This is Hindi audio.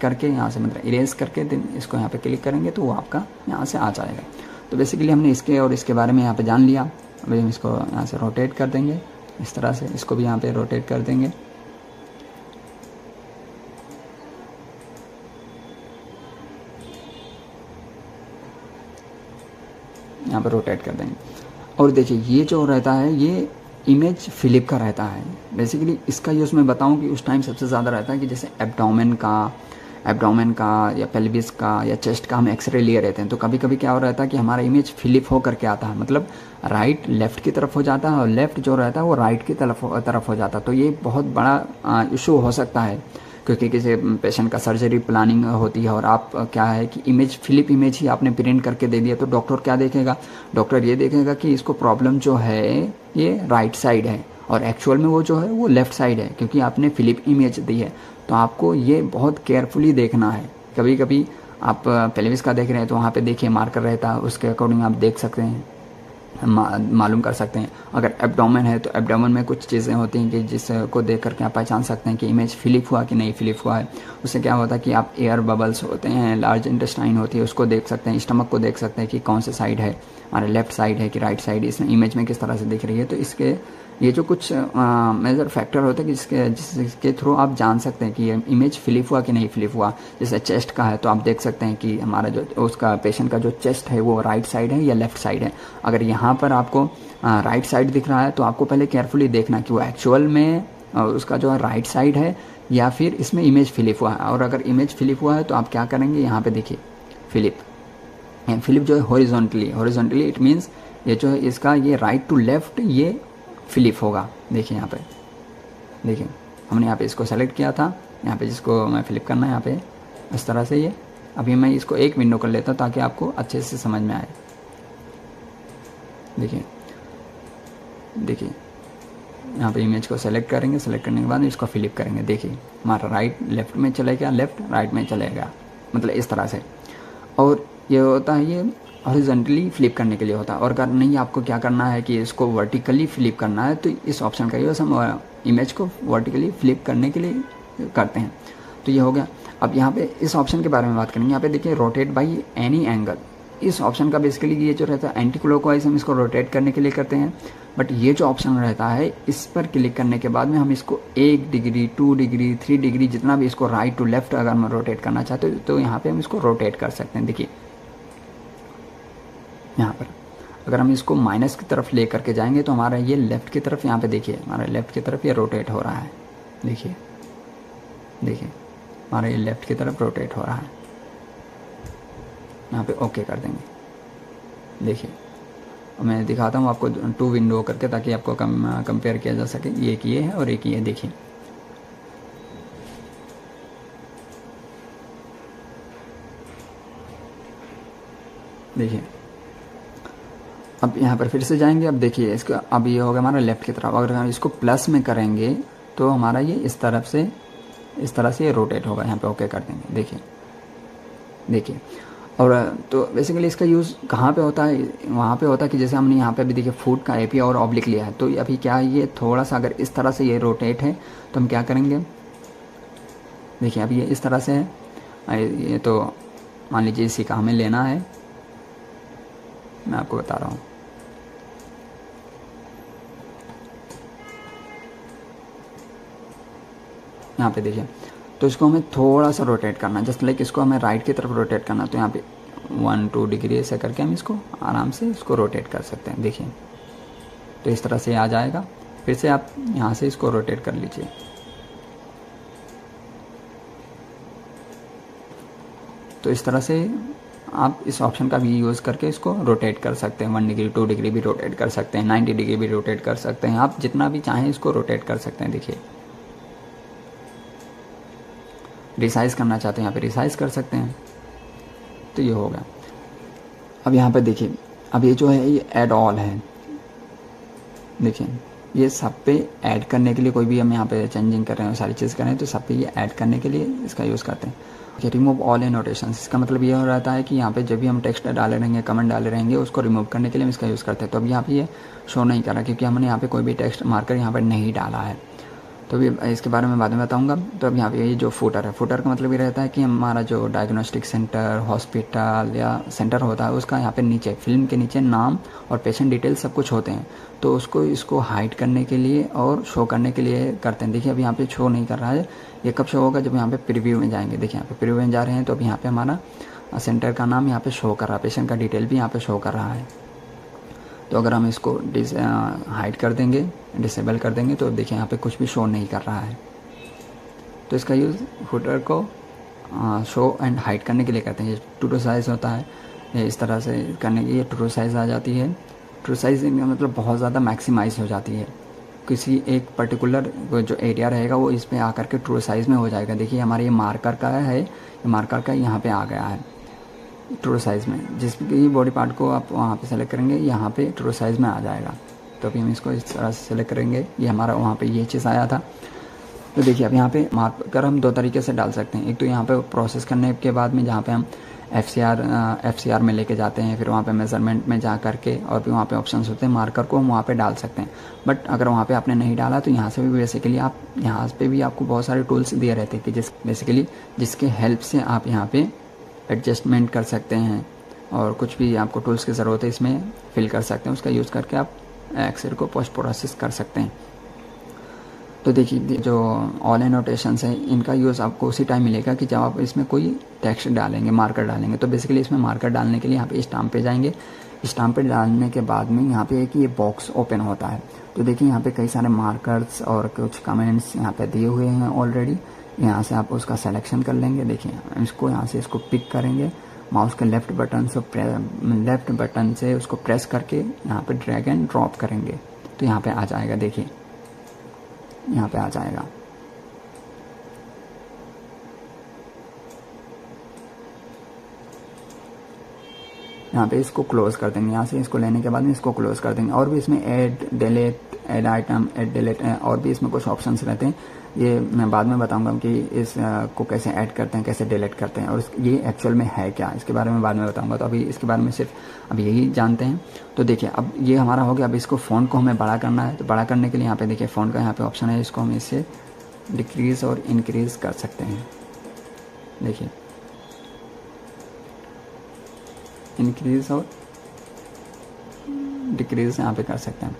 करके यहाँ से मतलब इरेज करके देन इसको यहाँ पे क्लिक करेंगे तो वो आपका यहाँ से आ जाएगा। तो बेसिकली हमने इसके और इसके बारे में यहाँ पे जान लिया। अभी हम इसको यहाँ से रोटेट कर देंगे इस तरह से, इसको भी यहाँ पे रोटेट कर देंगे। यहाँ पर रोटेट कर देंगे और देखिए ये जो रहता है ये इमेज फिलिप का रहता है। बेसिकली इसका यूज़ मैं बताऊँ कि उस टाइम सबसे ज़्यादा रहता है कि जैसे एब्डोमेन का या पेल्विस का या चेस्ट का हम एक्सरे लिए रहते हैं, तो कभी कभी क्या हो रहता है कि हमारा इमेज फिलिप हो करके आता है, मतलब राइट लेफ़्ट की तरफ हो जाता है और लेफ़्ट जो रहता है वो राइट की तरफ हो जाता है। तो ये बहुत बड़ा इशू हो सकता है क्योंकि किसी पेशेंट का सर्जरी प्लानिंग होती है और आप क्या है कि इमेज फिलिप इमेज ही आपने प्रिंट करके दे दिया, तो डॉक्टर क्या देखेगा, डॉक्टर ये देखेगा कि इसको प्रॉब्लम जो है ये राइट साइड है और एक्चुअल में वो जो है वो लेफ़्ट साइड है क्योंकि आपने फिलिप इमेज दी है। तो आपको ये बहुत केयरफुली देखना है। कभी कभी आप पेल्विस का देख रहे हैं तो वहाँ पे देखिए मार्कर रहता है, उसके अकॉर्डिंग आप देख सकते हैं, मालूम कर सकते हैं। अगर एब्डोमेन है तो एब्डोमेन में कुछ चीज़ें होती हैं कि जिसको देख करके आप पहचान सकते हैं कि इमेज फिलिप हुआ कि नहीं फिलिप हुआ है। उससे क्या होता है कि आप एयर बबल्स होते हैं, लार्ज इंटेस्टाइन होती है, उसको देख सकते हैं, स्टमक को देख सकते हैं कि कौन से साइड है, हमारे लेफ्ट साइड है कि राइट साइड, इसमें इमेज में किस तरह से दिख रही है। तो इसके ये जो कुछ मेजर फैक्टर होते हैं जिसके थ्रू आप जान सकते हैं कि ये इमेज फिलिप हुआ कि नहीं फिलिप हुआ। जैसे चेस्ट का है तो आप देख सकते हैं कि हमारा जो उसका पेशेंट का जो चेस्ट है वो राइट साइड है या लेफ़्ट साइड है। अगर यहाँ पर आपको राइट साइड दिख रहा है तो आपको पहले केयरफुली देखना कि वो एक्चुअल में उसका जो है राइट साइड है या फिर इसमें इमेज फिलिप हुआ है। और अगर इमेज फिलिप हुआ है तो आप क्या करेंगे, यहाँ पे देखिए फिलिप जो है हॉरिजॉन्टली इट मीन्स ये जो है इसका ये राइट टू लेफ्ट ये फिलिप होगा। देखिए यहाँ पे देखिए हमने यहाँ पे इसको सेलेक्ट किया था, यहाँ पे जिसको मैं फिलिप करना है यहाँ पे इस तरह से ये। अभी मैं इसको एक विंडो कर लेता हूँ ताकि आपको अच्छे से समझ में आए। देखिए यहाँ पे इमेज को सेलेक्ट करेंगे, सेलेक्ट करने के बाद इसको फिलिप करेंगे। देखिए हमारा राइट लेफ्ट में चलेगा, लेफ्ट राइट में चलेगा, मतलब इस तरह से। और ये होता है ये हॉरिजॉन्टली फ्लिप करने के लिए होता है। और अगर नहीं आपको क्या करना है कि इसको वर्टिकली फ्लिप करना है तो इस ऑप्शन का यूज़ हम इमेज को वर्टिकली फ्लिप करने के लिए करते हैं। तो ये हो गया। अब यहाँ पे इस ऑप्शन के बारे में बात करेंगे। यहाँ पे देखिए रोटेट बाई एनी एंगल, इस ऑप्शन का बेसिकली ये जो रहता है एंटी क्लॉकवाइज हम इसको रोटेट करने के लिए करते हैं। बट ये जो ऑप्शन रहता है इस पर क्लिक करने के बाद में हम इसको 1 डिग्री 2 डिग्री 3 डिग्री जितना भी इसको राइट टू लेफ्ट अगर हम रोटेट करना चाहते हो तो यहाँ पे हम इसको रोटेट कर सकते हैं। देखिए यहाँ पर अगर हम इसको माइनस की तरफ ले करके जाएंगे तो हमारा ये लेफ़्ट की तरफ, यहाँ पे देखिए हमारा लेफ़्ट की तरफ ये रोटेट हो रहा है। देखिए हमारा ये लेफ़्ट की तरफ रोटेट हो रहा है। यहाँ पे ओके कर देंगे। देखिए मैं दिखाता हूँ आपको 2 विंडो करके ताकि आपको कंपेयर किया जा सके। एक ये है और एक ये। देखिए अब यहाँ पर फिर से जाएंगे। अब देखिए इसका अब ये होगा हमारा लेफ़्ट की तरफ। अगर हम इसको प्लस में करेंगे तो हमारा ये इस तरह से ये रोटेट होगा। यहाँ पे ओके कर देंगे। देखिए और तो बेसिकली इसका यूज़ कहाँ पे होता है, वहाँ पे होता है कि जैसे हमने यहाँ पे भी देखिए फुट का एपी और ऑब्लिक लिया है। तो अभी क्या है ये थोड़ा सा अगर इस तरह से ये रोटेट है तो हम क्या करेंगे, देखिए अब ये इस तरह से है। ये तो मान लीजिए इसी का हमें लेना है, मैं आपको बता रहा हूँ। यहाँ पे देखिए तो इसको हमें थोड़ा सा रोटेट करना है, जस्ट लाइक इसको हमें राइट की तरफ रोटेट करना है। तो यहाँ पे 1-2 डिग्री ऐसे करके हम इसको आराम से इसको रोटेट कर सकते हैं। देखिए तो इस तरह से आ जाएगा। फिर से आप यहाँ से इसको रोटेट कर लीजिए। तो इस तरह से आप इस ऑप्शन का भी यूज़ करके इसको रोटेट कर सकते हैं। 1 डिग्री 2 डिग्री भी रोटेट कर सकते हैं, 90 डिग्री भी रोटेट कर सकते हैं। आप जितना भी चाहें इसको रोटेट कर सकते हैं। देखिए रिसाइज करना चाहते हैं यहाँ पे रिसाइज कर सकते हैं। तो ये होगा। अब यहाँ पे देखिए अब ये जो है ये ऐड ऑल है। देखिए ये सब पे ऐड करने के लिए कोई भी हम यहाँ पे चेंजिंग कर रहे हैं, सारी चीज़ कर रहे हैं, तो सब पे ये ऐड करने के लिए इसका यूज़ करते हैं। ओके, रिमूव ऑल एनोटेशंस, इसका मतलब ये हो रहता है कि यहाँ पे जब भी हम टेक्स्ट डाले रहेंगे, कमेंट डाले रहेंगे, उसको रिमूव करने के लिए हम इसका यूज़ करते हैं। तो अब यहाँ पे ये शो नहीं कर रहा क्योंकि हमने यहाँ पे कोई भी टेक्स्ट मार्कर यहाँ पर नहीं डाला है। तो अभी इसके बारे में बाद में बताऊंगा। तो अब यहाँ पे ये जो फुटर है, फुटर का मतलब ये रहता है कि हमारा जो डायग्नोस्टिक सेंटर, हॉस्पिटल या सेंटर होता है उसका यहाँ पे नीचे फिल्म के नीचे नाम और पेशेंट डिटेल सब कुछ होते हैं। तो उसको इसको हाइड करने के लिए और शो करने के लिए करते हैं। देखिए अभी यहाँ पे शो नहीं कर रहा है, ये कब शो होगा, जब यहाँ पे प्रीव्यू में जाएंगे। देखिए यहाँ पे प्रीव्यू में जा रहे हैं तो अब यहाँ पे हमारा सेंटर का नाम यहाँ पे शो कर रहा है, पेशेंट का डिटेल भी यहाँ पे शो कर रहा है। तो अगर हम इसको हाइड कर देंगे, डिसेबल कर देंगे, तो देखिए यहाँ पे कुछ भी शो नहीं कर रहा है। तो इसका यूज़ फुटर को शो एंड हाइड करने के लिए करते हैं। ये टू साइज़ होता है, ये इस तरह से करने की ये टू साइज़ आ जाती है। टू साइज़ का मतलब बहुत ज़्यादा मैक्सिमाइज हो जाती है, किसी एक पर्टिकुलर जो एरिया रहेगा वो इस पर आकर के ट्रू साइज़ में हो जाएगा। देखिए हमारे ये मार्कर का है, ये मार्कर का यहाँ पे आ गया है ट्रू साइज़ में। जिस भी बॉडी पार्ट को आप वहाँ पे सेलेक्ट करेंगे यहाँ पे ट्रू साइज़ में आ जाएगा। तो अभी हम इसको इस तरह से सेलेक्ट करेंगे, ये हमारा वहाँ पे ये चीज़ आया था। तो देखिए अब यहाँ पे मार्कर हम दो तरीके से डाल सकते हैं। एक तो यहाँ पे प्रोसेस करने के बाद में जहाँ पे हम FCR में लेके जाते हैं, फिर वहाँ पे मेजरमेंट में जा करके और भी वहाँ पे ऑप्शंस होते हैं, मार्कर को हम वहाँ पे डाल सकते हैं। बट अगर वहाँ पे आपने नहीं डाला तो यहाँ से भी बेसिकली आप यहाँ पे भी आपको बहुत सारे टूल्स दिए रहते हैं कि बेसिकली जिसके हेल्प से आप यहाँ पे एडजस्टमेंट कर सकते हैं और कुछ भी आपको टूल्स की ज़रूरत है इसमें फिल कर सकते हैं। उसका यूज़ करके आप एक्सेल को पोस्ट प्रोसेस कर सकते हैं। तो देखिए जो ऑल एनोटेशंस हैं इनका यूज़ आपको उसी टाइम मिलेगा कि जब आप इसमें कोई टेक्स्ट डालेंगे, मार्कर डालेंगे। तो बेसिकली इसमें मार्कर डालने के लिए यहाँ पे स्टाम्प पे जाएंगे। स्टाम्प पे डालने के बाद में यहाँ पे एक ये बॉक्स ओपन होता है। तो देखिए यहाँ पे कई सारे मार्कर्स और कुछ कमेंट्स यहाँ पे दिए हुए हैं ऑलरेडी। यहाँ से आप उसका सिलेक्शन कर लेंगे। देखिए इसको यहाँ से इसको पिक करेंगे, माउस के लेफ्ट बटन से उसको प्रेस करके यहाँ पे ड्रैग एंड ड्रॉप करेंगे तो यहाँ पे आ जाएगा। देखिए यहाँ पे आ जाएगा। यहाँ पे इसको क्लोज कर देंगे। यहाँ से इसको लेने के बाद में इसको क्लोज कर देंगे। और भी इसमें add, delete, add item, add delete और भी इसमें कुछ ऑप्शंस रहते हैं। ये मैं बाद में बताऊंगा कि इस को कैसे ऐड करते हैं, कैसे डिलीट करते हैं और ये एक्चुअल में है क्या, इसके बारे में बाद में बताऊंगा। तो अभी इसके बारे में सिर्फ अभी यही जानते हैं। तो देखिए अब ये हमारा हो गया। अब इसको फ़ॉन्ट को हमें बड़ा करना है। तो बड़ा करने के लिए यहाँ पे देखिए फ़ॉन्ट का यहाँ पे ऑप्शन है, इसको हम इससे डिक्रीज़ और इंक्रीज़ कर सकते हैं। देखिए इंक्रीज़ और डिक्रीज़ यहाँ पे कर सकते हैं।